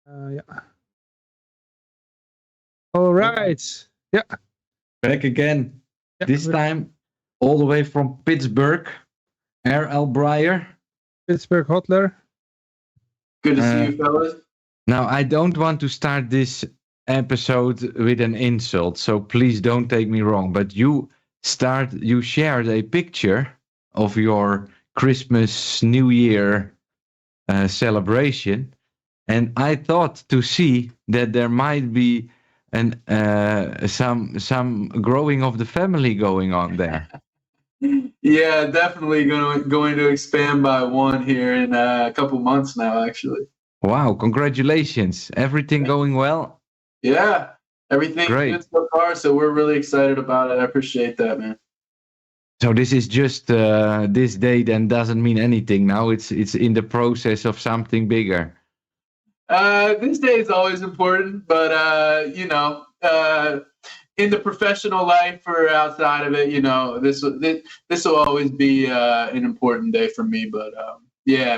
Yeah. All right. Yeah. Back again. Yeah. This time, all the way from Pittsburgh, R.L. Bryer. Pittsburgh Hotler. Good to see you, fellas. Now, I don't want to start this episode with an insult, so please don't take me wrong. But you shared a picture of your Christmas, New Year celebration, and I thought to see that there might be some growing of the family going on there. Yeah, definitely going to expand by one here in a couple months now, actually. Wow, congratulations. Everything going well? Yeah, everything's good so far, so we're really excited about it. I appreciate that, man. So this is just this date and doesn't mean anything now. It's in the process of something bigger. This day is always important, but in the professional life or outside of it, this will always be an important day for me. But yeah,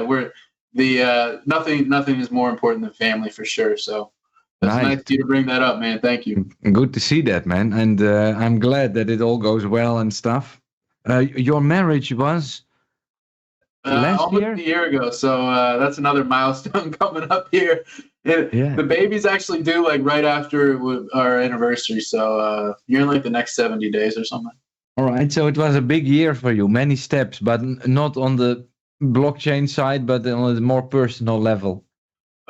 nothing is more important than family for sure. So that's nice of you to bring that up, man. Thank you. Good to see that, man. And I'm glad that it all goes well and stuff. Your marriage was last year? Almost a year ago. So that's another milestone coming up here. The baby's actually due like right after our anniversary. So you're in like the next 70 days or something. All right. So it was a big year for you, many steps, but not on the blockchain side, but on a more personal level.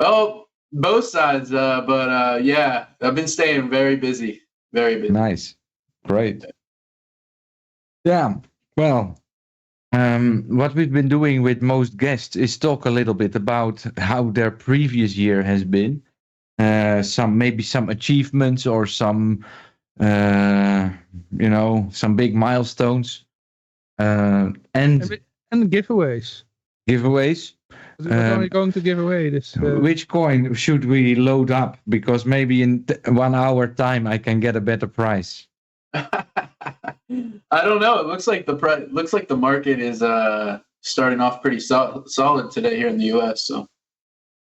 Oh, both sides. But yeah, I've been staying very busy. Very busy. Nice. Great. Yeah. Well, what we've been doing with most guests is talk a little bit about how their previous year has been, some achievements or some big milestones, and giveaways. Giveaways. We're only going to give away this. Which coin should we load up? Because maybe in 1 hour time I can get a better price. I don't know. It looks like the market is starting off pretty solid today here in the U.S. So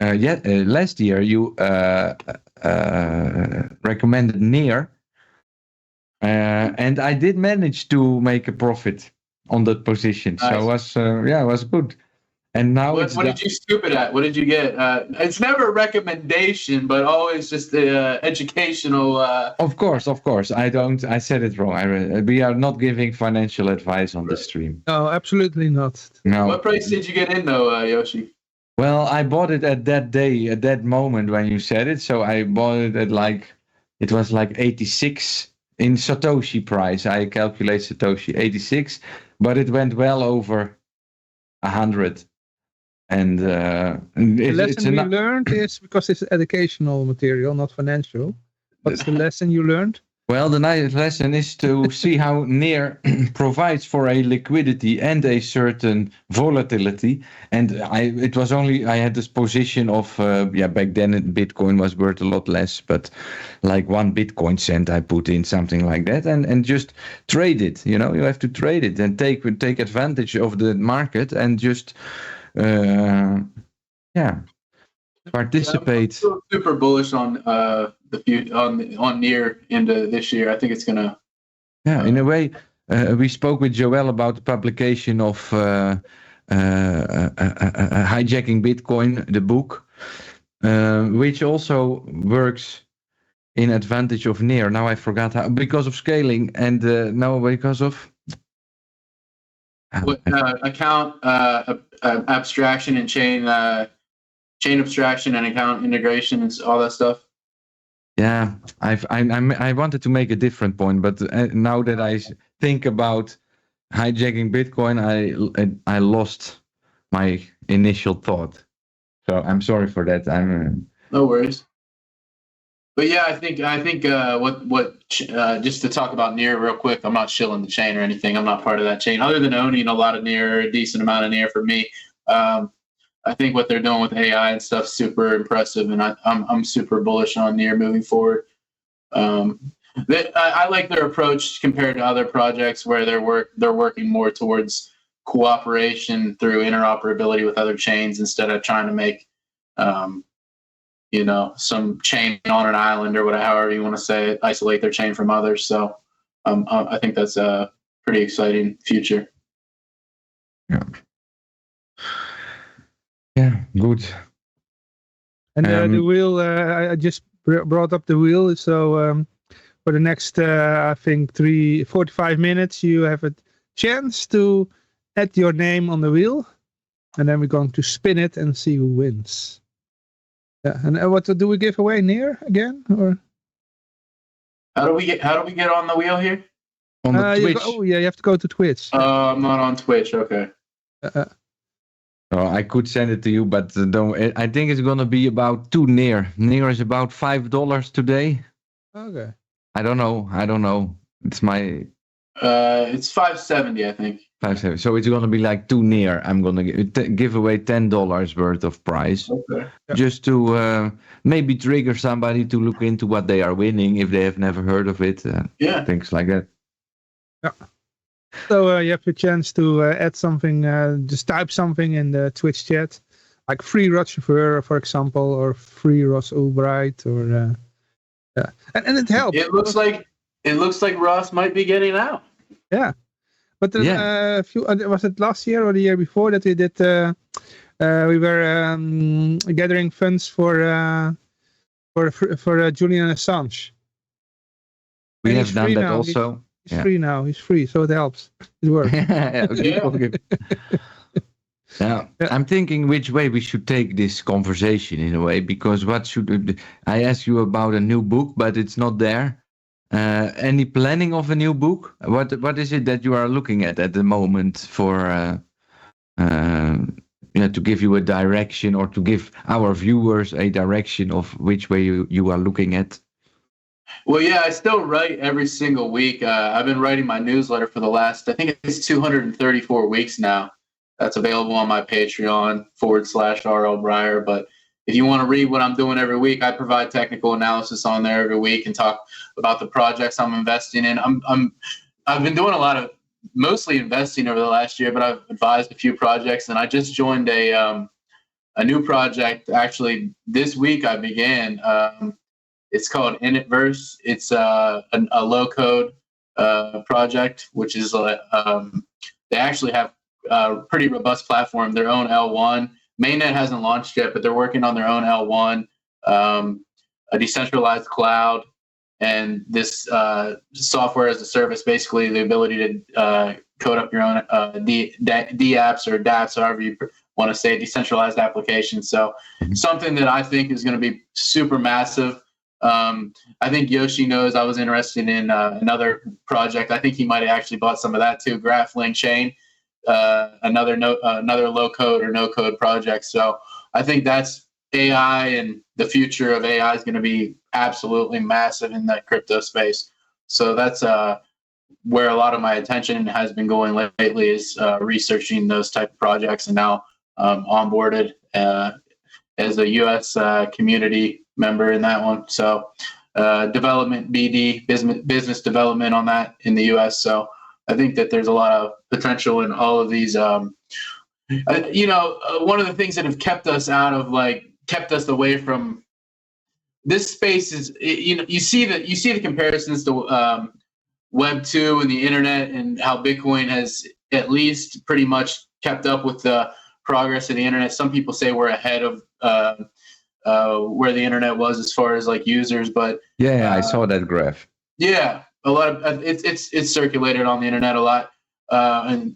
last year you recommended near, and I did manage to make a profit on that position. Nice. So it was good. And now what did you scoop it at? What did you get? It's never a recommendation, but always just educational. Of course. I said it wrong. We are not giving financial advice on the stream. No, absolutely not. No. What price did you get in though, Yoshi? Well, I bought it at that day, at that moment when you said it. So I bought it at it was like 86 in Satoshi price. I calculate Satoshi 86, but it went well over 100. And the lesson you learned is, because it's educational material, not financial. What's the lesson you learned? Well, the nice lesson is to see how near provides for a liquidity and a certain volatility. And I had this position of, back then Bitcoin was worth a lot less, but like 1 Bitcoin cent I put in, something like that, and just trade it. You have to trade it and take advantage of the market and just participate. I'm super bullish on the future, on near into this year. I think it's gonna. In a way, we spoke with Joel about the publication of hijacking Bitcoin, the book, which also works in advantage of near. Now I forgot how, because of scaling, and now because of. Account abstraction and chain abstraction and account integration and all that stuff. Yeah, I wanted to make a different point, but now that I think about hijacking Bitcoin, I lost my initial thought. So I'm sorry for that. No worries. But yeah, I think what just to talk about near real quick. I'm not shilling the chain or anything. I'm not part of that chain, other than owning a lot of near, a decent amount of near for me. I think what they're doing with AI and stuff super impressive, and I'm super bullish on near moving forward. I like their approach compared to other projects where they're working more towards cooperation through interoperability with other chains instead of trying to make some chain on an island or whatever, however you want to say it, isolate their chain from others. So I think that's a pretty exciting future. Yeah, good. And the wheel, I just brought up the wheel. So for the next, I think 45 minutes, you have a chance to add your name on the wheel. And then we're going to spin it and see who wins. Yeah, and what do we give away? Near again, or how do we get on the wheel here? On the Twitch. You have to go to Twitch. I'm not on Twitch. Okay. I could send it to you, but don't. I think it's gonna be about too near. Near is about $5 today. Okay. I don't know. It's my. It's $5.70, I think. $5.70. So it's gonna be like too near. I'm gonna give away $10 worth of prize. Okay. Just to maybe trigger somebody to look into what they are winning if they have never heard of it. Things like that. Yeah. So you have a chance to add something, just type something in the Twitch chat, like free Roger Ver, for example, or free Ross Albright, or and it helps. It looks like Ross might be getting out. Yeah, but was it last year or the year before that we did? We were gathering funds for Julian Assange. We have done that also. He's free now. He's free, so it helps. It works. Okay. Now, I'm thinking which way we should take this conversation in a way, because I asked you about a new book, but it's not there. Any planning of a new book? What is it that you are looking at the moment for to give you a direction, or to give our viewers a direction of which way you are looking at? Well, yeah, I still write every single week. I've been writing my newsletter for the last, I think it's 234 weeks now. That's available on my Patreon /RL Bryer. But if you want to read what I'm doing every week, I provide technical analysis on there every week and talk about the projects I'm investing in. I've been doing a lot of mostly investing over the last year, but I've advised a few projects, and I just joined a new project. Actually, this week I began. It's called Initverse. It's a low-code project, which is they actually have a pretty robust platform, their own L1. Mainnet hasn't launched yet, but they're working on their own L1, a decentralized cloud, and this software as a service, basically the ability to code up your own D-apps or dApps, however you want to say, decentralized applications. So something that I think is going to be super massive. I think Yoshi knows I was interested in another project. I think he might have actually bought some of that too, GraphLink Chain, another low code or no code project. So I think that's AI, and the future of AI is going to be absolutely massive in the crypto space. So that's where a lot of my attention has been going lately, is researching those type of projects, and now onboarded as a U.S. community member in that one. So development, BD, business development on that in the U.S. So I think that there's a lot of potential in all of these. One of the things that have kept us away from this space is, you see the comparisons to Web 2 and the internet, and how Bitcoin has at least pretty much kept up with the progress of the internet. Some people say we're ahead of where the internet was as far as like users, but I saw that graph. Yeah, a lot of it's circulated on the internet a lot, and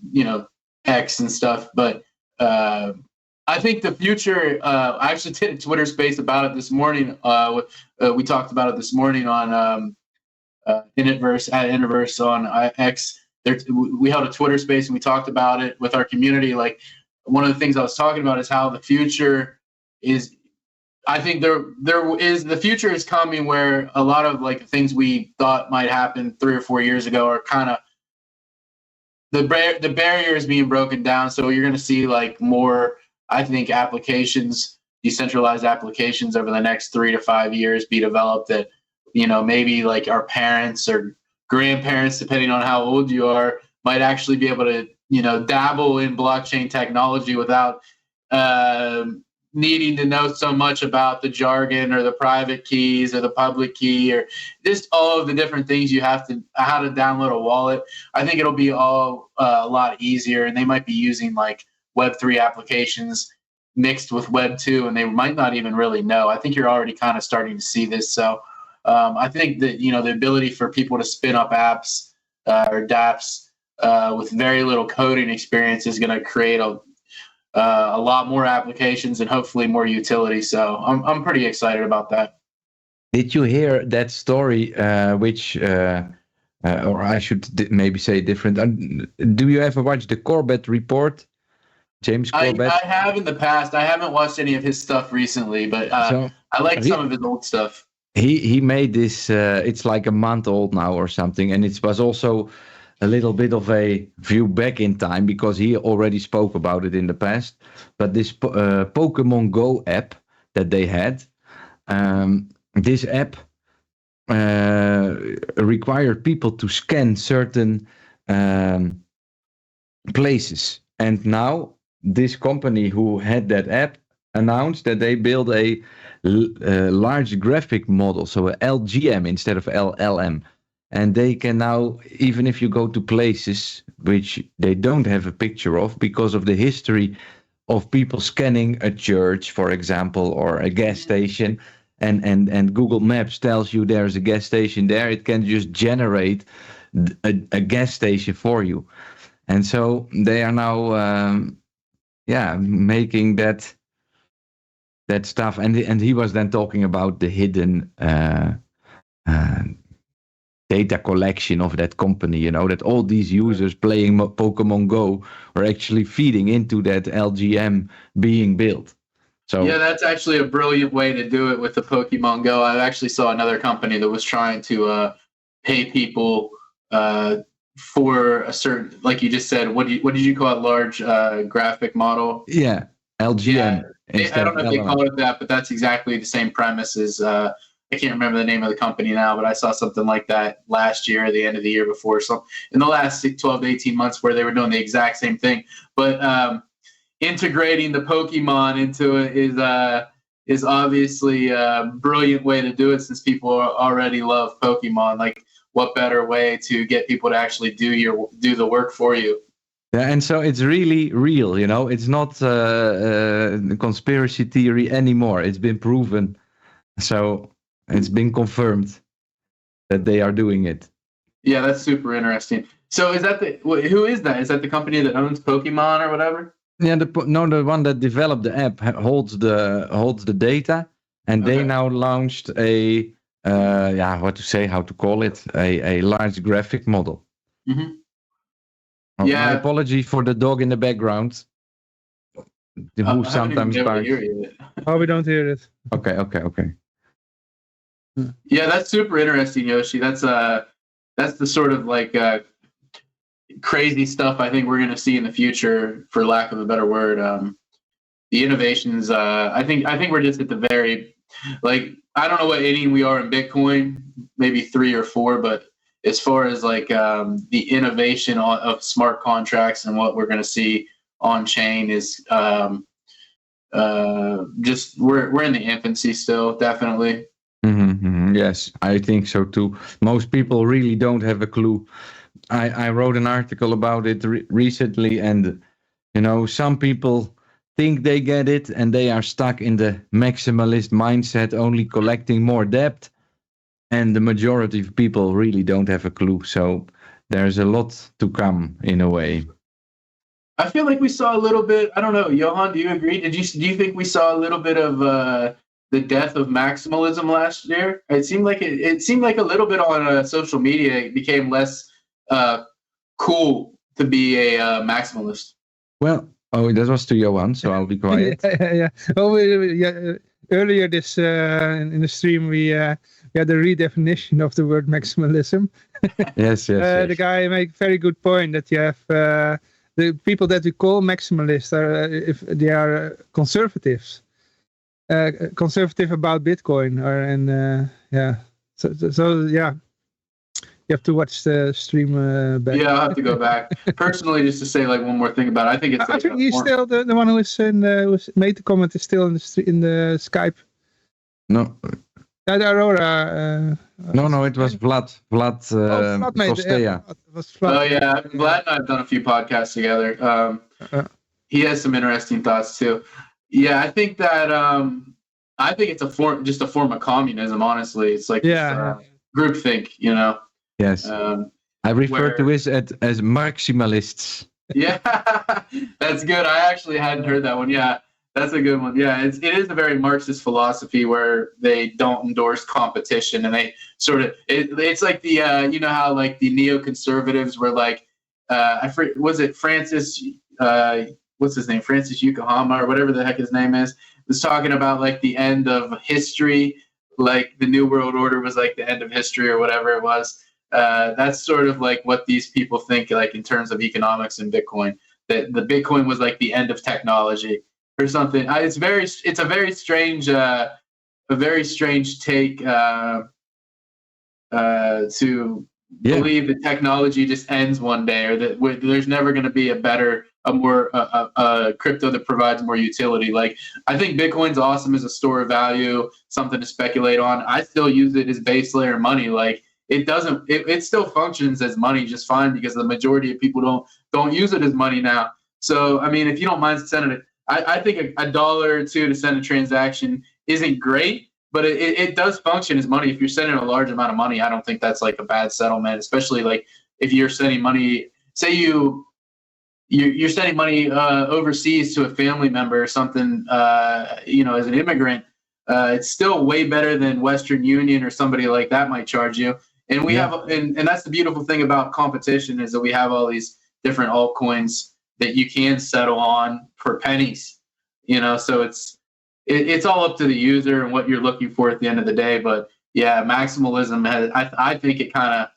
X and stuff. But I think the future. I actually did a Twitter space about it this morning. We talked about it this morning on Initverse on X. We held a Twitter space and we talked about it with our community. Like, one of the things I was talking about is how the future is. I think the future is coming where a lot of like things we thought might happen 3 or 4 years ago are kind of the barrier is being broken down. So you're going to see like more, I think, applications, decentralized applications over the next 3 to 5 years be developed that, maybe like our parents or grandparents, depending on how old you are, might actually be able to, dabble in blockchain technology without, needing to know so much about the jargon or the private keys or the public key or just all of the different things you have to, how to download a wallet. I think it'll be all a lot easier, and they might be using like Web3 applications mixed with Web2, and they might not even really know. I think you're already kind of starting to see this. So I think that, you know, the ability for people to spin up apps or dApps with very little coding experience is going to create a lot more applications and hopefully more utility. So I'm pretty excited about that. Did you hear that story, which, or I should maybe say different, do you ever watch the Corbett Report? James Corbett? I have in the past. I haven't watched any of his stuff recently, but I like some of his old stuff. He made this, it's like a month old now or something, and it was also a little bit of a view back in time because he already spoke about it in the past. But this Pokemon Go app that they had, this app required people to scan certain places. And now this company who had that app announced that they build a large graphic model, so a LGM instead of LLM. And they can now, even if you go to places which they don't have a picture of because of the history of people scanning a church, for example, or a gas station, and Google Maps tells you there's a gas station there, it can just generate a gas station for you. And so they are now, making that stuff. And he was then talking about the hidden data collection of that company, you know, that all these users playing Pokemon Go are actually feeding into that LGM being built. So yeah, that's actually a brilliant way to do it with the Pokemon Go. I actually saw another company that was trying to pay people for a certain, like you just said, what did you call it, large graphic model? Yeah, LGM. Yeah, I don't know if they call it that, but that's exactly the same premise as I can't remember the name of the company now, but I saw something like that last year or the end of the year before. So in the last 12 to 18 months where they were doing the exact same thing. But integrating the Pokemon into it is obviously a brilliant way to do it, since people already love Pokemon. Like, what better way to get people to actually do the work for you? Yeah, and so it's really real, you know. It's not conspiracy theory anymore. It's been proven. So it's been confirmed that they are doing it. Yeah, that's super interesting. So is that who is that? Is that the company that owns Pokemon or whatever? Yeah, the one that developed the app holds the data, and they now launched a how to call it, a large graphic model. Mm-hmm. Oh, yeah. My apology for the dog in the background. Who sometimes barks. Oh, we don't hear it. Okay. Yeah, that's super interesting, Yoshi. That's the sort of like crazy stuff I think we're going to see in the future, for lack of a better word. The innovations. I think we're just at the very, like, I don't know what inning we are in Bitcoin, maybe 3 or 4, but as far as like the innovation of smart contracts and what we're going to see on chain is just we're in the infancy still, definitely. Mm-hmm. Yes, I think so too. Most people really don't have a clue. I wrote an article about it recently, and you know, some people think they get it, and they are stuck in the maximalist mindset, only collecting more debt. And the majority of people really don't have a clue. So there's a lot to come in a way. I feel like we saw a little bit. I don't know, Johan, do you agree? Do you think we saw a little bit of the death of maximalism last year? It seemed like a little bit on social media. It became less cool to be a maximalist. Well, that was to Johan, so I'll be quiet. Yeah. Well, earlier this in the stream we had a redefinition of the word maximalism. Yes. The guy made a very good point that you have the people that we call maximalists are if they are conservatives. Conservative about Bitcoin, You have to watch the stream back. Yeah, I'll have to go back. Personally, just to say like one more thing about it, I think it's. I think he's still the one who is who's made the comment is still in the Skype. No. The Aurora. No, it was Vlad. Vlad Kostea. Oh yeah, Vlad and I have done a few podcasts together. He has some interesting thoughts too. Yeah, I think that I think it's just a form of communism. Honestly, it's like groupthink. Yes. I refer to it as maximalists. Yeah, that's good. I actually hadn't heard that one. Yeah, that's a good one. Yeah, it is a very Marxist philosophy where they don't endorse competition, and they sort of it's like the how like the neoconservatives were like was it Francis what's his name, Francis Yokohama or whatever the heck his name is, was talking about like the end of history, like the New World Order was like the end of history or whatever it was. That's sort of like what these people think, like in terms of economics and Bitcoin. That the Bitcoin was like the end of technology or something. It's a very strange take to believe that technology just ends one day, or that there's never going to be a more crypto that provides more utility. Like, I think Bitcoin's awesome as a store of value, something to speculate on. I still use it as base layer money. Like, it still functions as money just fine because the majority of people don't use it as money now. So, I mean, if you don't mind sending it, I think $1 or $2 to send a transaction isn't great, but it does function as money. If you're sending a large amount of money, I don't think that's like a bad settlement, especially like if you're sending money, say you're sending money overseas to a family member or something, as an immigrant, it's still way better than Western Union or somebody like that might charge you. And we have, and that's the beautiful thing about competition, is that we have all these different altcoins that you can settle on for pennies, so it's all up to the user and what you're looking for at the end of the day. But yeah, maximalism I think it kind of,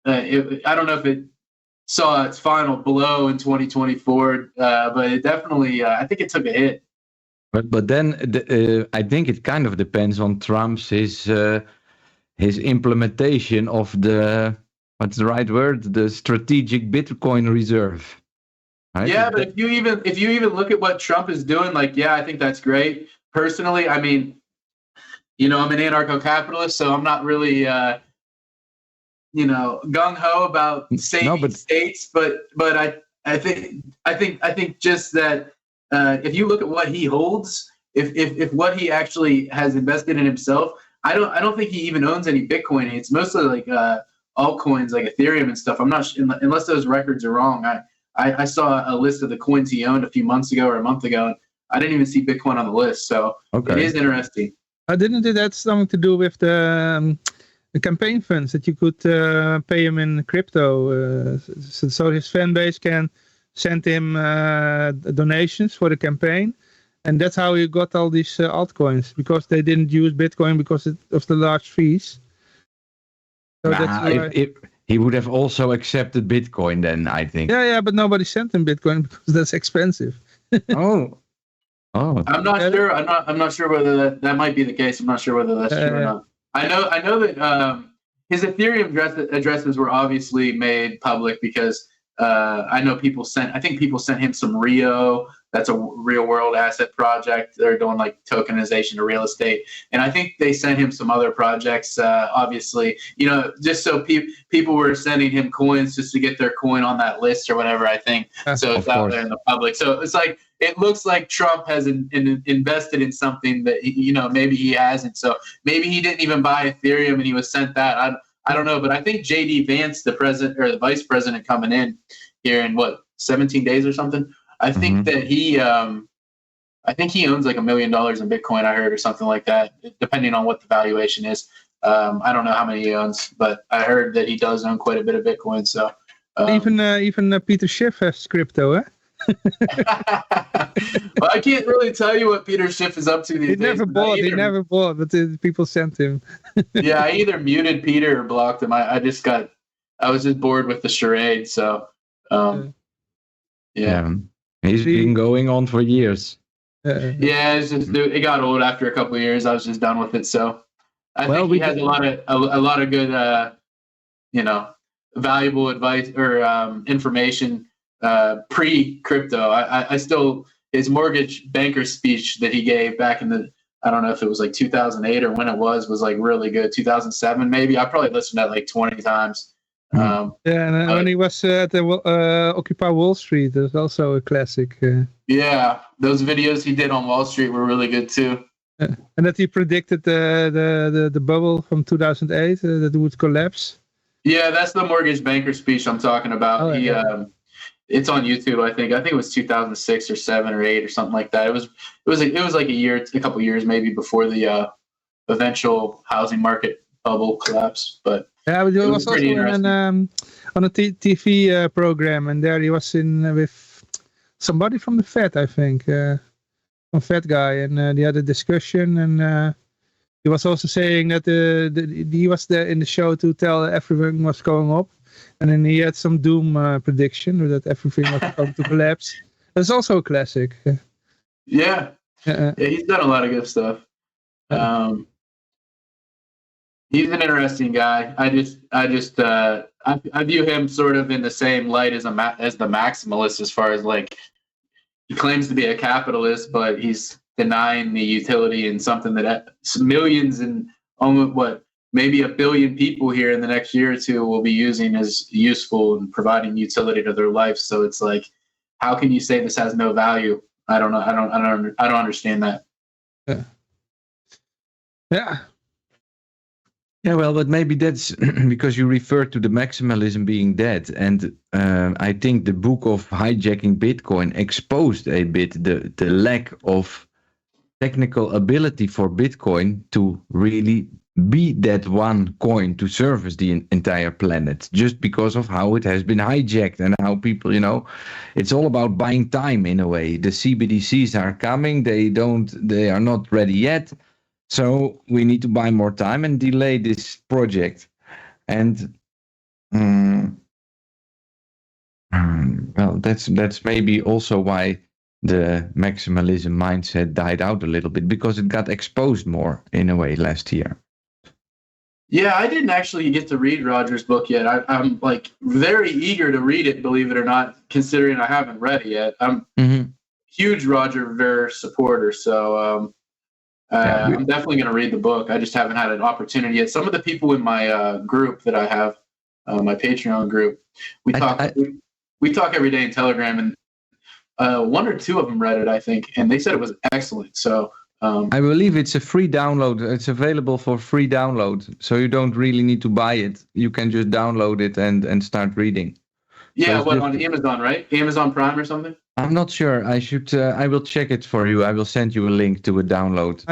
I don't know if it saw its final blow in 2024, but it definitely, I think it took a hit. But then I think it kind of depends on Trump's his implementation of what's the right word? The strategic Bitcoin reserve. Right? Yeah, but if you even look at what Trump is doing, like, yeah, I think that's great. Personally, I mean, I'm an anarcho-capitalist, so I'm not really gung-ho about saving states, but I think just that if you look at what he holds, if what he actually has invested in himself, I don't think he even owns any Bitcoin. It's mostly like altcoins like Ethereum and stuff. I'm not unless those records are wrong. I saw a list of the coins he owned a few months ago or a month ago, and I didn't even see Bitcoin on the list. So It is interesting. Didn't it have something to do with the campaign funds, that you could pay him in crypto, so his fan base can send him donations for the campaign, and that's how he got all these altcoins, because they didn't use Bitcoin because of the large fees. So he would have also accepted Bitcoin then, I think. Yeah, but nobody sent him Bitcoin because that's expensive. Oh. I'm not sure. I'm not sure whether that might be the case. I'm not sure whether that's true or not. I know that his Ethereum addresses were obviously made public because I know people sent him some Rio. That's a real world asset project. They're doing like tokenization of real estate. And I think they sent him some other projects, obviously, just so people were sending him coins just to get their coin on that list or whatever, I think. So it's out there in the public. So it's like, it looks like Trump has invested in something that, maybe he hasn't. So maybe he didn't even buy Ethereum and he was sent that. I don't know. But I think J.D. Vance, the president or the vice president coming in here in 17 days or something, I think that he owns like $1 million in Bitcoin, I heard, or something like that, depending on what the valuation is. I don't know how many he owns, but I heard that he does own quite a bit of Bitcoin. So even Peter Schiff has crypto, eh? Well, I can't really tell you what Peter Schiff is up to these days. He never bought, but people sent him. Yeah, I either muted Peter or blocked him. I was just bored with the charade. So, yeah. He's been going on for years. Yeah, it got old after a couple of years. I was just done with it. So I think he has a lot of good, valuable advice or information pre-crypto. I still, his mortgage banker speech that he gave back in the, I don't know if it was like 2008 or when it was like really good. 2007 maybe. I probably listened to that like 20 times. Yeah, and when he was at the Occupy Wall Street, there's also a classic. Yeah, those videos he did on Wall Street were really good too. And that he predicted the bubble from 2008 that it would collapse. Yeah, that's the mortgage banker speech I'm talking about. Oh, yeah. It's on YouTube. I think it was 2006 or 7 or 8 or something like that. It was like a couple years maybe before the eventual housing market bubble collapse. But yeah, but it was also on a TV program, and there he was in with somebody from the Fed, I think, some Fed guy, and they had a discussion, and he was also saying that he was there in the show to tell everything was going up, and then he had some doom prediction that everything was going to collapse. That's also a classic. Yeah, he's done a lot of good stuff. He's an interesting guy. I view him sort of in the same light as the maximalist, as far as like he claims to be a capitalist, but he's denying the utility in something that millions and almost maybe 1 billion people here in the next year or two will be using as useful and providing utility to their life. So it's like, how can you say this has no value? I don't know. I don't understand that. Yeah. Yeah, well, but maybe that's because you refer to the maximalism being dead. And I think the book of Hijacking Bitcoin exposed a bit the lack of technical ability for Bitcoin to really be that one coin to service the entire planet, just because of how it has been hijacked and how people, it's all about buying time in a way. The CBDCs are coming. They are not ready yet. So we need to buy more time and delay this project. And well, that's maybe also why the maximalism mindset died out a little bit, because it got exposed more in a way last year. Yeah, I didn't actually get to read Roger's book yet. I'm like very eager to read it, believe it or not, considering I haven't read it yet. I'm huge Roger Ver supporter, so I'm definitely going to read the book. I just haven't had an opportunity yet. Some of the people in my group that I have, my Patreon group, we talk every day in Telegram, and 1 or 2 of them read it, I think, and they said it was excellent. So I believe it's a free download. It's available for free download, so you don't really need to buy it. You can just download it and start reading. Yeah, so on Amazon, right? Amazon Prime or something? I'm not sure. I will check it for you. I will send you a link to a download.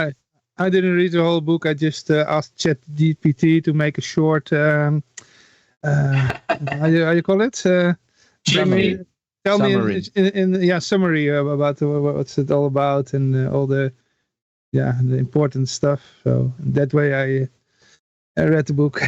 I didn't read the whole book. I just asked ChatGPT to make a short, how you call it? Summary. Tell me in summary about what's it all about and all the important stuff. So that way I read the book.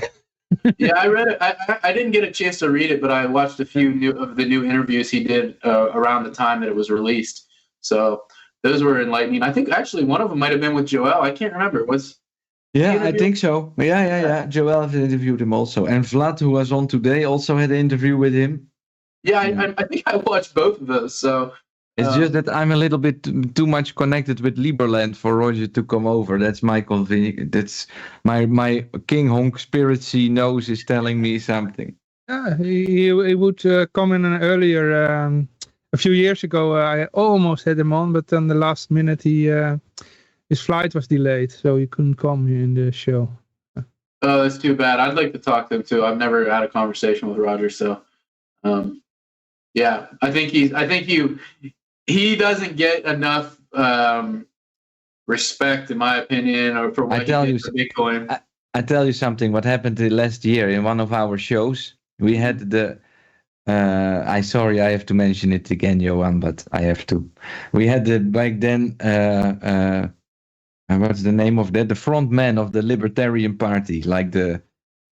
Yeah, I read it. I didn't get a chance to read it, but I watched a few of the new interviews he did around the time that it was released. So those were enlightening. I think actually one of them might have been with Joel. I can't remember. I think so. Yeah. Joel has interviewed him also. And Vlad, who was on today, also had an interview with him. Yeah, I think I watched both of those. So it's just that I'm a little bit too much connected with Liberland for Roger to come over. That's my that's my King Honk conspiracy nose is telling me something. Yeah, he would come in earlier. A few years ago, I almost had him on, but on the last minute, his flight was delayed, so he couldn't come in the show. Oh, that's too bad. I'd like to talk to him too. I've never had a conversation with Roger, so yeah, I think he doesn't get enough respect, in my opinion, or for what he did for Bitcoin. I tell you something. What happened last year in one of our shows? We had the. Sorry, I have to mention it again, Johan, but I have to. We had back then. What's the name of that? The front man of the Libertarian Party, like there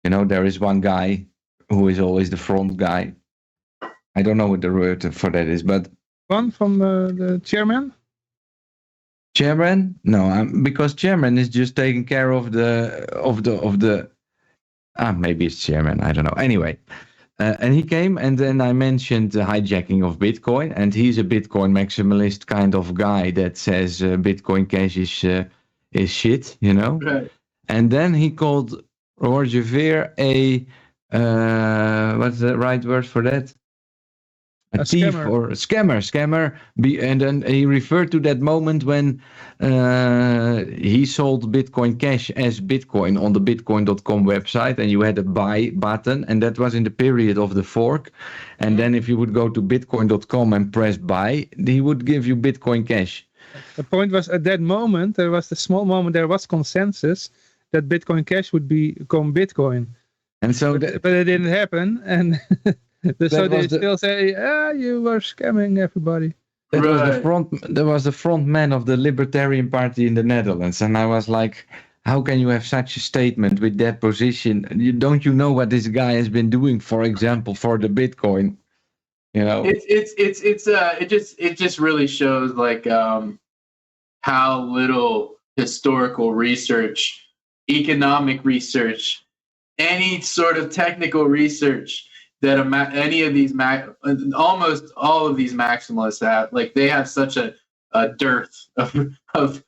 is one guy who is always the front guy. I don't know what the word for that is, but one from the chairman. Chairman? No, because chairman is just taking care of the. Maybe it's chairman. I don't know. Anyway, And he came, and then I mentioned the hijacking of Bitcoin, and he's a Bitcoin maximalist kind of guy that says Bitcoin Cash is shit, you know. Right. And then he called Roger Ver a what's the right word for that? A thief scammer. or a scammer. And then he referred to that moment when he sold Bitcoin Cash as Bitcoin on the Bitcoin.com website, and you had a buy button, and that was in the period of the fork. And then if you would go to Bitcoin.com and press buy, he would give you Bitcoin Cash. The point was, at that moment, there was the small moment, there was consensus that Bitcoin Cash would become Bitcoin. And so but it didn't happen, and so they still say, you were scamming everybody. That was the front man of the Libertarian Party in the Netherlands, and I was like, how can you have such a statement with that position? Don't you know what this guy has been doing, for example, for the Bitcoin? You know, it just really shows like how little historical research, economic research, any sort of technical research that any of these almost all of these maximalists have. Like, they have such a dearth of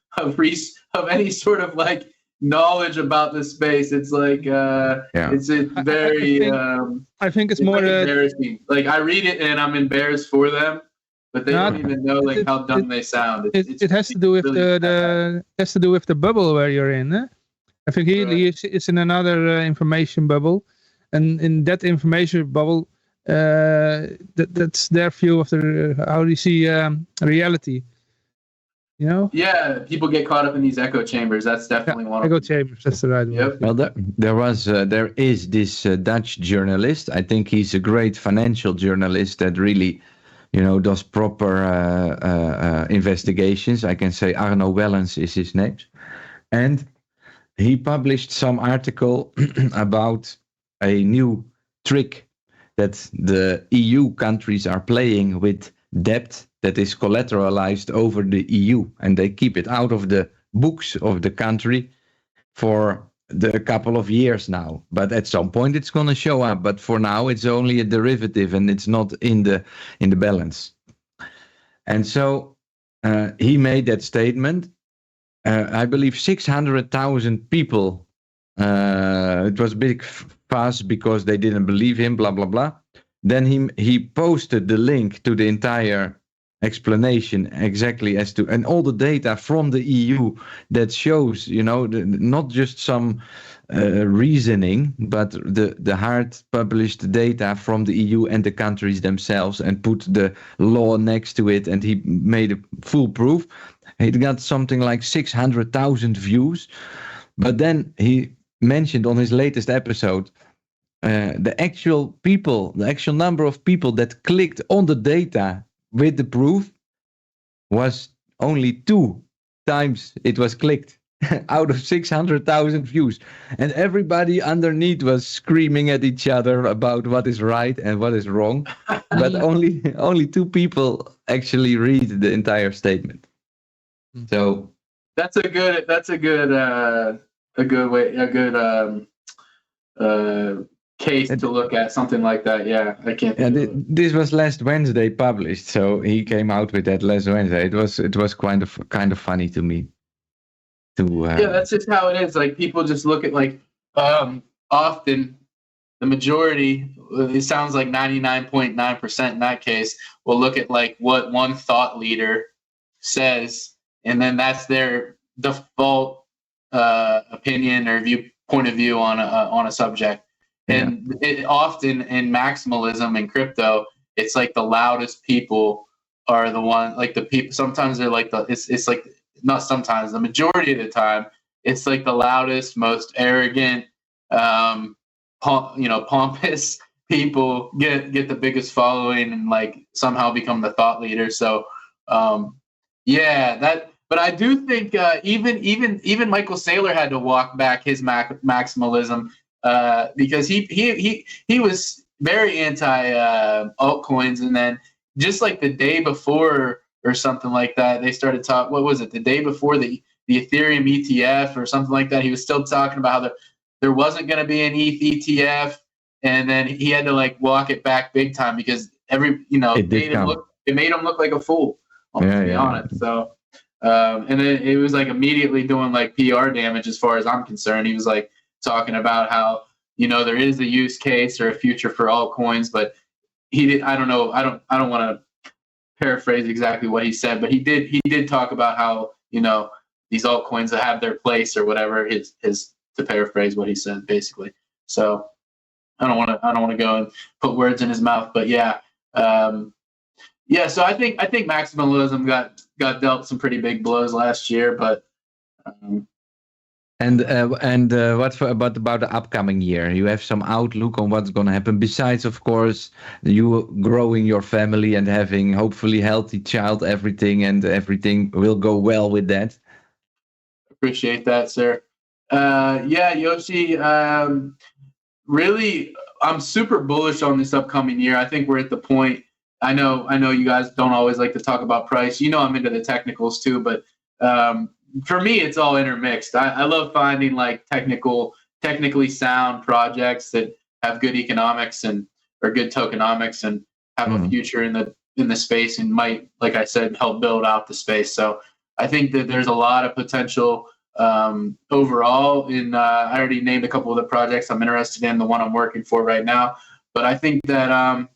any sort of like knowledge about the space. It's like it's very I think it's more embarrassing. Like, I read it and I'm embarrassed for them, but they don't even know like how dumb they sound. It has to do with the bubble where you're in. Eh? I think he is in another information bubble. And in that information bubble, that's their view of how do you see reality, you know? Yeah, people get caught up in these echo chambers. That's definitely one of them. Echo chambers, that's the right word. Well, there is this Dutch journalist. I think he's a great financial journalist that really, you know, does proper investigations. I can say Arno Wellens is his name. And he published some article about a new trick that the EU countries are playing with debt that is collateralized over the EU, and they keep it out of the books of the country for a couple of years now. But at some point it's going to show up, but for now it's only a derivative and it's not in the balance. And so he made that statement. I believe 600,000 people, it was a big fuss because they didn't believe him, blah, blah, blah. Then he posted the link to the entire explanation exactly as to, and all the data from the EU that shows, you know, not just some reasoning, but the hard published data from the EU and the countries themselves, and put the law next to it, and he made a full proof. It got something like 600,000 views. But then he mentioned on his latest episode the actual number of people that clicked on the data with the proof was only 2 times it was clicked out of 600,000 views, and everybody underneath was screaming at each other about what is right and what is wrong, but only 2 people actually read the entire statement. So that's a good case to look at, something like that. Yeah, I can't. This was last Wednesday published, so he came out with that last Wednesday. It was kind of funny to me. Yeah, that's just how it is. Like, people just look at, like, often the majority, it sounds like 99.9% in that case, will look at like what one thought leader says, and then that's their default opinion or point of view on a subject. And it often in maximalism and crypto, it's like the loudest people are the one, like the people. Sometimes they're like it's like, not sometimes, the majority of the time, it's like the loudest, most arrogant, pompous people get the biggest following and like somehow become the thought leader. So but I do think even Michael Saylor had to walk back his maximalism because he was very anti altcoins, and then just like the day before or something like that, they started talking. What was it? The day before the Ethereum ETF or something like that, he was still talking about how there wasn't going to be an ETH ETF, and then he had to like walk it back big time because it made him look like a fool. To be honest. So, and then it was like immediately doing like PR damage as far as I'm concerned. He was like talking about how there is a use case or a future for altcoins, but he did. I don't know. I don't want to paraphrase exactly what he said, but he did talk about how these altcoins that have their place or whatever. His to paraphrase what he said basically. So I don't want to go and put words in his mouth, but yeah. So I think maximalism got dealt some pretty big blows last year, but. What about the upcoming year? You have some outlook on what's going to happen. Besides, of course, you growing your family and having hopefully healthy child, everything will go well with that. Appreciate that, sir. Yoshi. Really, I'm super bullish on this upcoming year. I think we're at the point. I know you guys don't always like to talk about price. I'm into the technicals too, but for me, it's all intermixed. I love finding like technically sound projects that have good economics or good tokenomics and have a future in the space and might, like I said, help build out the space. So I think that there's a lot of potential overall. I already named a couple of the projects I'm interested in, the one I'm working for right now. But I think that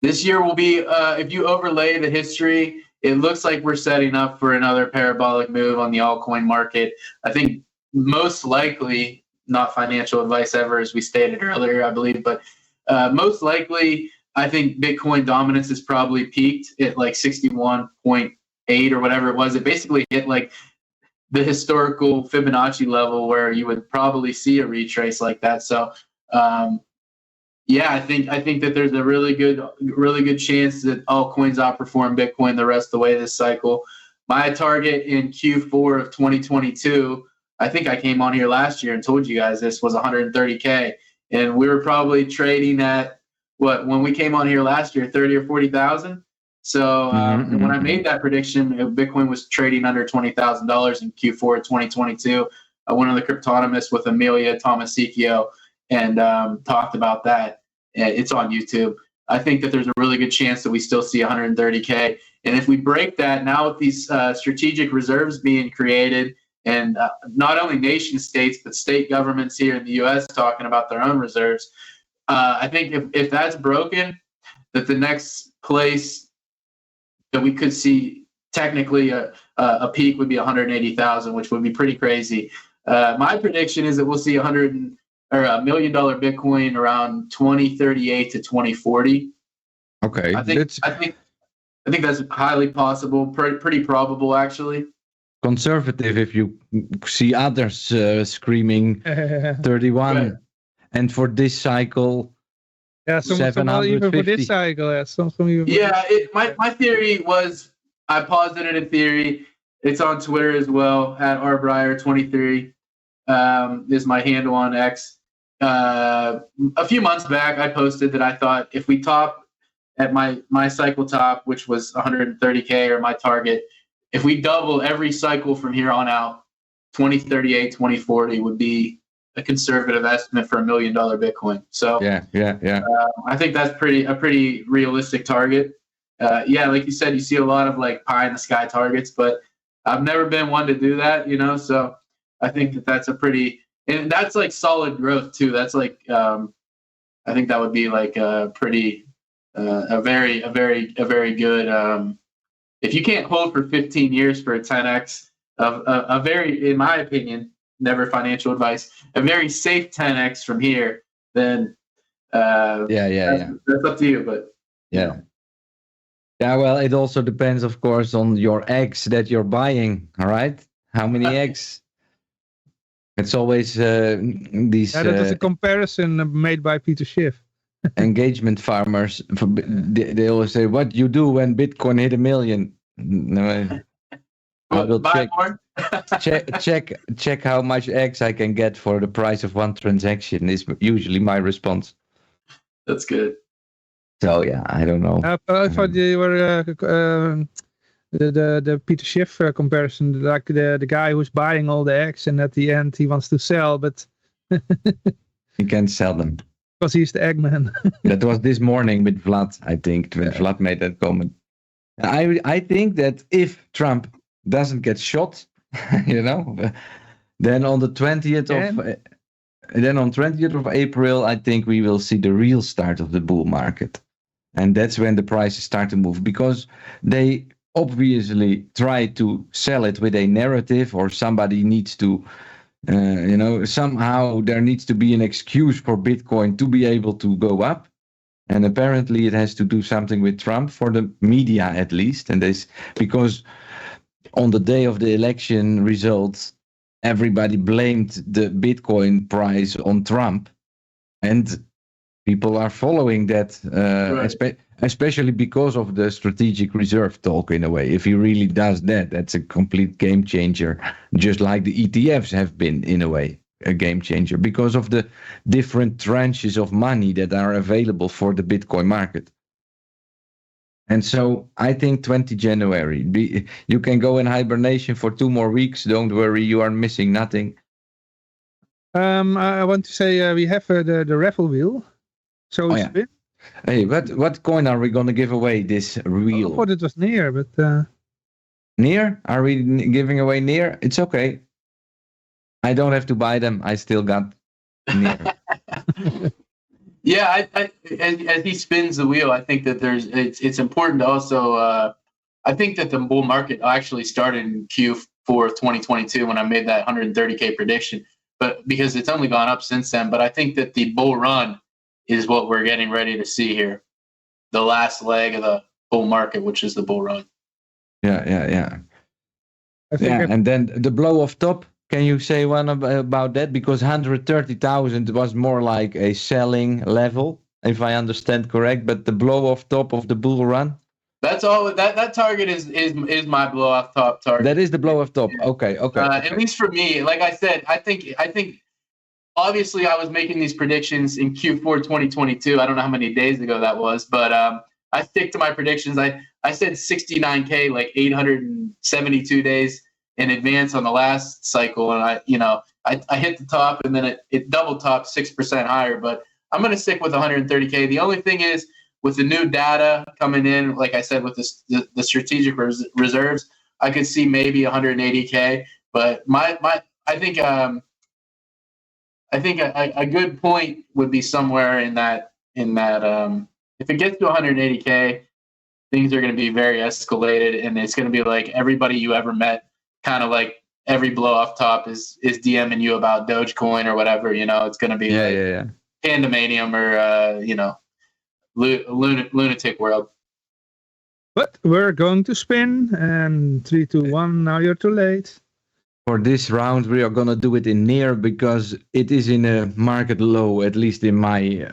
this year will be, if you overlay the history, it looks like we're setting up for another parabolic move on the altcoin market. I think most likely, not financial advice ever, as we stated earlier, I believe, but most likely, I think Bitcoin dominance has probably peaked at like 61.8 or whatever it was. It basically hit like the historical Fibonacci level where you would probably see a retrace like that. So, I think that there's a really good chance that altcoins outperform Bitcoin the rest of the way this cycle. My target in Q4 of 2022, I think I came on here last year and told you guys this was 130K, and we were probably trading at when we came on here last year, 30 or 40,000. So when I made that prediction, Bitcoin was trading under $20,000 in Q4 of 2022. I went on the Cryptonomist with Amelia Tomasicchio and talked about that. It's on YouTube. I think that there's a really good chance that we still see 130K. And if we break that now with these strategic reserves being created and not only nation states, but state governments here in the U.S. talking about their own reserves, I think if that's broken, that the next place that we could see technically a peak would be 180,000, which would be pretty crazy. My prediction is that we'll see $1 million Bitcoin around 2038 to 2040. Okay, I think that's highly possible, pretty probable actually. Conservative if you see others screaming 31, right. And for this cycle, some even for this cycle, my theory was, I posited a theory. It's on Twitter as well at Bryer23 is my handle on X. A few months back, I posted that I thought if we top at my cycle top, which was 130K or my target, if we double every cycle from here on out, 2038, 2040 would be a conservative estimate for $1 million Bitcoin. So I think that's a pretty realistic target. Like you said, you see a lot of like pie in the sky targets, but I've never been one to do that, So I think that that's and that's like solid growth too. That's like I think that would be like a pretty a very good. If you can't hold for 15 years for a 10x of a very, in my opinion, never financial advice, a very safe 10x from here, then that's up to you. But well, it also depends, of course, on your eggs that you're buying. All right, how many eggs? It's always these. That is a comparison made by Peter Schiff. Engagement farmers, they always say, "What you do when Bitcoin hit 1 million?" No, I will check how much eggs I can get for the price of one transaction. Is usually my response. That's good. So I don't know. I thought you were the Peter Schiff comparison, like the guy who's buying all the eggs and at the end he wants to sell, but he can't sell them. Because he's the Eggman. That was this morning with Vlad, I think. Vlad made that comment. I think that if Trump doesn't get shot, then on the 20th of April, I think we will see the real start of the bull market. And that's when the prices start to move, because they obviously try to sell it with a narrative, or somebody needs to, somehow there needs to be an excuse for Bitcoin to be able to go up. And apparently it has to do something with Trump, for the media at least. And this, because on the day of the election results, everybody blamed the Bitcoin price on Trump. And people are following that, Right. Especially because of the strategic reserve talk, in a way. If he really does that, that's a complete game changer, just like the ETFs have been, in a way, a game changer, because of the different tranches of money that are available for the Bitcoin market. And so I think 20 January, you can go in hibernation for 2 more weeks. Don't worry, you are missing nothing. I want to say we have the raffle wheel. So yeah. Hey, what coin are we going to give away this wheel? I thought it was near, but... Near? Are we giving away near? It's okay. I don't have to buy them. I still got near. Yeah, as he spins the wheel, I think that it's important to also. I think that the bull market actually started in Q4 of 2022 when I made that 130K prediction, but because it's only gone up since then. But I think that the bull run is what we're getting ready to see here, the last leg of the bull market, which is the bull run. Yeah. And then the blow off top. Can you say one about that? Because 130,000 was more like a selling level, if I understand correct. But the blow off top of the bull run. That's all. That target is my blow off top target. That is the blow off top. Yeah. Okay. At least for me, like I said, I think. Obviously, I was making these predictions in Q4 2022. I don't know how many days ago that was, but I stick to my predictions. I said 69K, like 872 days in advance on the last cycle, and I hit the top, and then it double topped 6% higher. But I'm going to stick with 130K. The only thing is, with the new data coming in, like I said, with the strategic reserves, I could see maybe 180K. But I think a good point would be somewhere in that if it gets to 180K, things are going to be very escalated, and it's going to be like everybody you ever met, kind of like every blow off top is DMing you about Dogecoin or whatever. It's going to be pandemonium or lunatic world. But we're going to spin, and 3, 2, 1. Now you're too late. For this round, we are going to do it in near, because it is in a market low, at least in my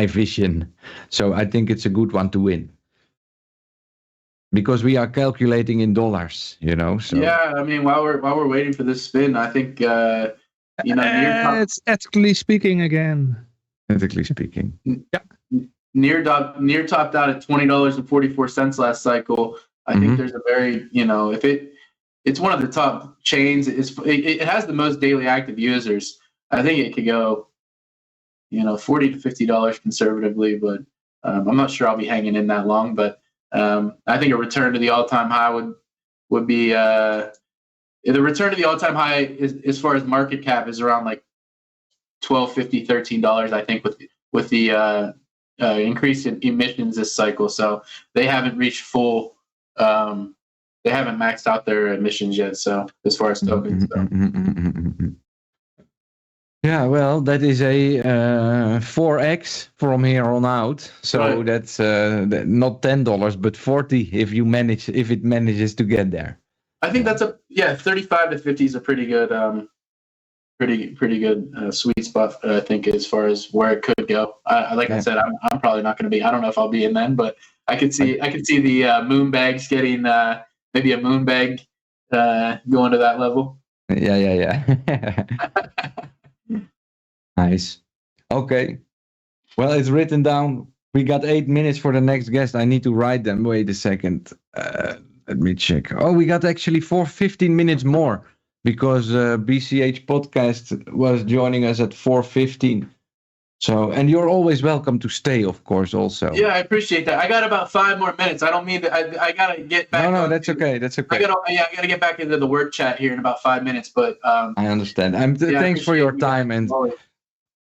vision. So I think it's a good one to win, because we are calculating in dollars, So yeah, I mean, while we're waiting for this spin, I think it's ethically speaking again. Ethically speaking, yeah. Near topped out at $20.44 last cycle. I think there's a very it's one of the top chains. It has the most daily active users. I think it could go, $40 to $50 conservatively, but I'm not sure I'll be hanging in that long. But I think a return to the all-time high would be the return to the all-time high as far as market cap is around like $12.50, $13. I think with the increase in emissions this cycle, so they haven't reached full. They haven't maxed out their emissions yet, so as far as tokens go. Yeah, well, that is a 4x from here on out. So right. That's not $10, but $40 if it manages to get there. I think that's 35 to 50 is a pretty good, pretty good sweet spot. I think as far as where it could go. I said, I'm probably not going to be. I don't know if I'll be in then, but I could see the moon bags getting. Maybe a moon bag going to that level. Yeah. Nice. Okay. Well, it's written down. We got 8 minutes for the next guest. I need to write them. Wait a second. Let me check. Oh, we got actually 15 minutes more, because BCH Podcast was joining us at 4:15. So, and you're always welcome to stay, of course, also. Yeah, I appreciate that. I got about 5 more minutes. I don't mean that. I gotta get back. No, that's okay. That's okay. I gotta get back into the work chat here in about 5 minutes. But I understand. Thanks for your time and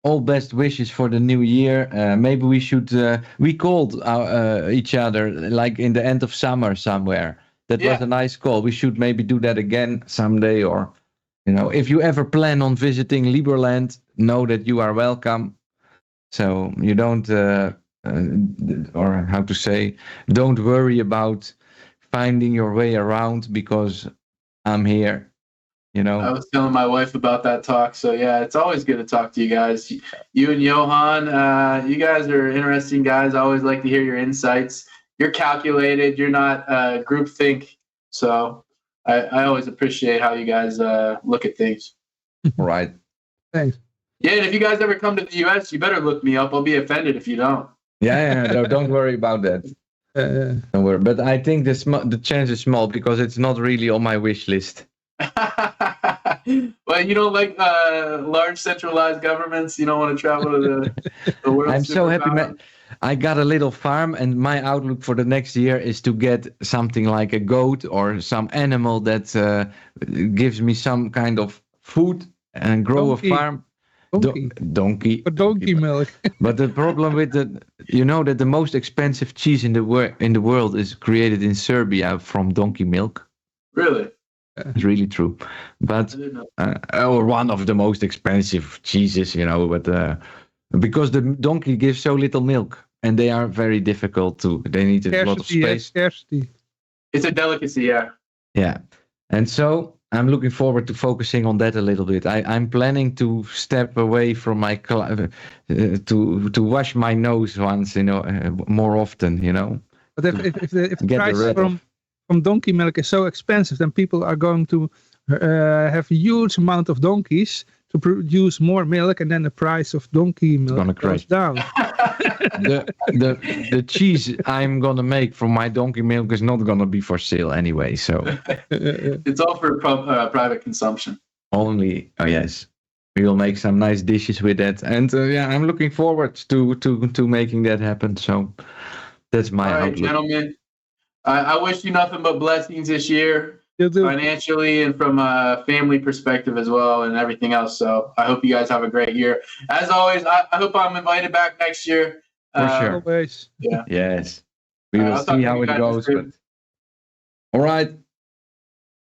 all best wishes for the new year. Maybe we should. We called each other like in the end of summer somewhere. That was a nice call. We should maybe do that again someday, or if you ever plan on visiting Liberland, know that you are welcome. So you don't, or how to say, don't worry about finding your way around because I'm here, I was telling my wife about that talk. So yeah, it's always good to talk to you guys. You and Johan, you guys are interesting guys. I always like to hear your insights. You're calculated. You're not groupthink. So I always appreciate how you guys look at things. Right. Thanks. Yeah, and if you guys ever come to the U.S., you better look me up. I'll be offended if you don't. Yeah, no, don't worry about that. Don't worry. But I think the chance is small because it's not really on my wish list. Well, you don't like large centralized governments. You don't want to travel to the world. I'm so happy, man. I got a little farm, and my outlook for the next year is to get something like a goat or some animal that gives me some kind of food and grow a farm. Donkey. For donkey milk. But the problem with that the most expensive cheese in the world is created in Serbia from donkey milk. Really? It's really true. But or one of the most expensive cheeses, but because the donkey gives so little milk and they are very difficult they need a lot of space. Scarcity. It's a delicacy, yeah. Yeah. And so I'm looking forward to focusing on that a little bit. I'm planning to step away from my to wash my nose once, more often, But if the price from donkey milk is so expensive, then people are going to have a huge amount of donkeys to produce more milk, and then the price of donkey milk goes down. the cheese I'm gonna make from my donkey milk is not gonna be for sale anyway. So it's all for private consumption. Only, yes, we will make some nice dishes with that, and I'm looking forward to making that happen. So that's my outlook. All right, gentlemen. I wish you nothing but blessings this year, financially and from a family perspective as well, and everything else. So I hope you guys have a great year. As always, I hope I'm invited back next year. For sure. Always. Yeah. Yes. We will see how it goes. But... All right.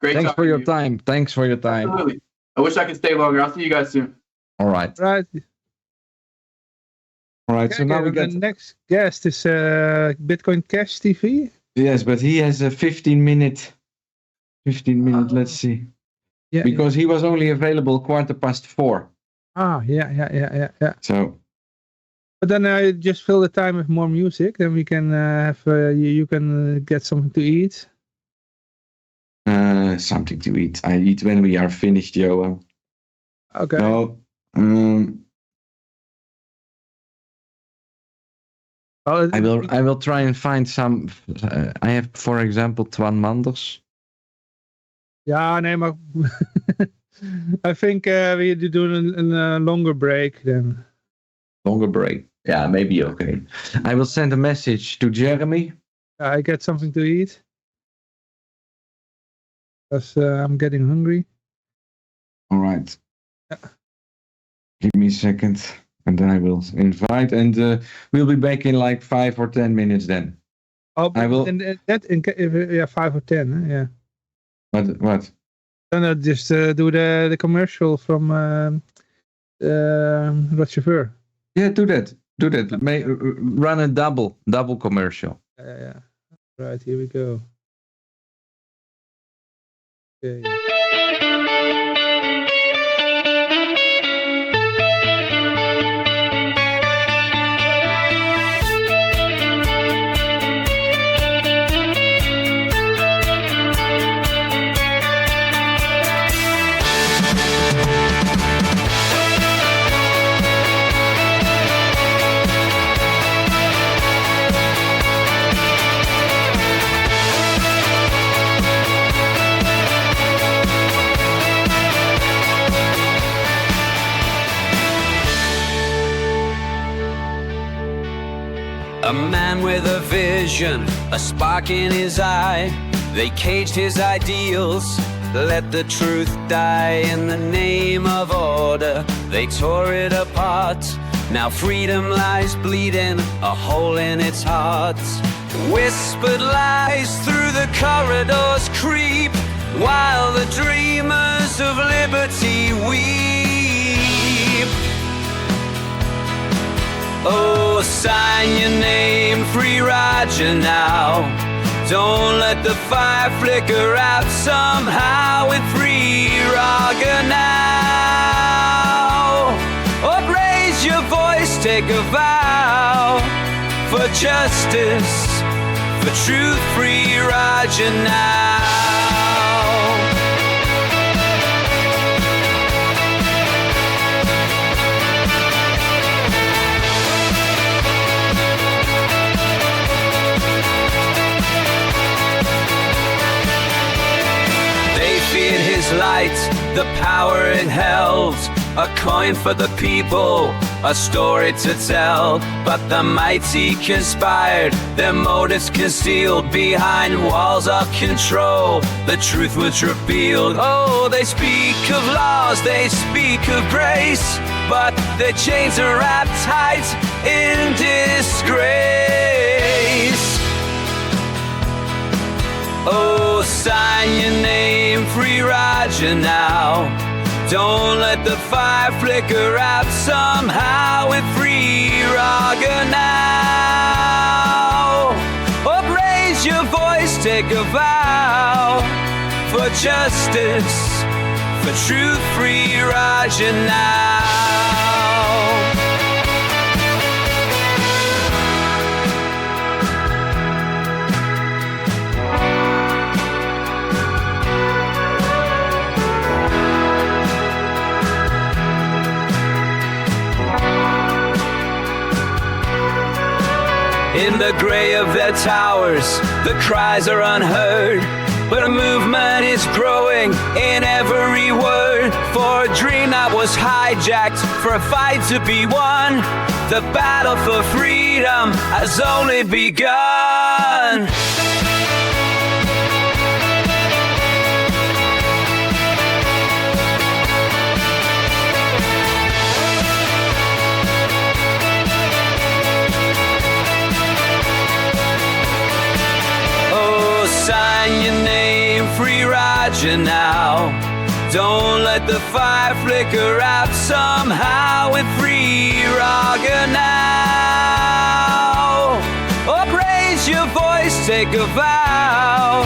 Great. Thanks for your time. Thanks for your time. Absolutely. I wish I could stay longer. I'll see you guys soon. All right. Right. All right. So now we got the next guest is Bitcoin Cash TV. Yes, but he has a 15 minute. Let's see. Yeah. Because he was only available 4:15. Yeah. So. But then I just fill the time with more music. Then we can have you can get something to eat. Something to eat. I eat when we are finished, Johan. Okay. No. I will try and find some. I have, for example, Twan Manders. Ja, nee, maar I think we do a longer break then. Longer break. Yeah, maybe okay. I will send a message to Jeremy. I get something to eat. Because I'm getting hungry. All right. Yeah. Give me a second. And then I will invite, and we'll be back in like 5 or 10 minutes then. Oh, I will. 5 or 10, yeah. What? Then I'll just do the commercial from Rod Chauffeur. Yeah, do that. Run a double commercial. Yeah. Right, here we go. Okay. man with a vision, a spark in his eye. They caged his ideals, let the truth die. In the name of order, they tore it apart. Now freedom lies bleeding, a hole in its heart. Whispered lies through the corridors creep, while the dreamers of liberty weep. Oh, sign your name, Free Raja now. Don't let the fire flicker out somehow with Free Raga now. Or raise your voice, take a vow for justice, for truth, Free Raja now. His light, the power it held, a coin for the people, a story to tell. But the mighty conspired, their motives concealed behind walls of control. The truth was revealed. Oh, they speak of laws, they speak of grace, but their chains are wrapped tight in disgrace. Oh, sign your name, Free Raja now. Don't let the fire flicker out somehow with Free Raga now. Or raise your voice, take a vow for justice, for truth, Free Raja now. In the gray of their towers, the cries are unheard, but a movement is growing in every word. For a dream that was hijacked, for a fight to be won, the battle for freedom has only begun. Sign your name, Free Raja now. Don't let the fire flicker out somehow with Free Raga now. Or raise your voice, take a vow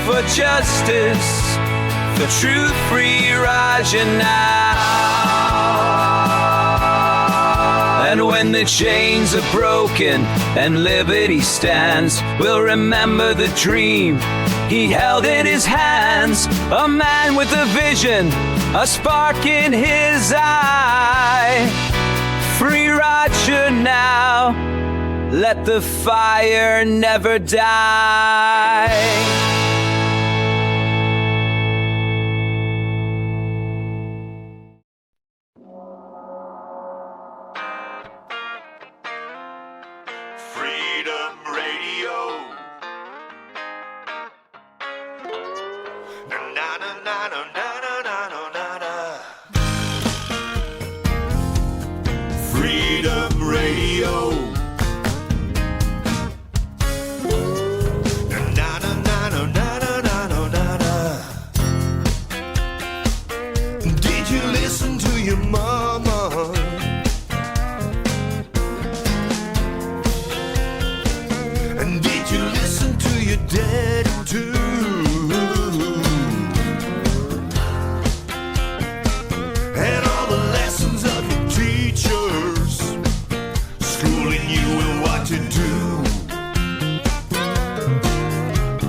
for justice, for truth, Free Raja now. And when the chains are broken and liberty stands, we'll remember the dream he held in his hands. A man with a vision, a spark in his eye. Free Raja now, let the fire never die.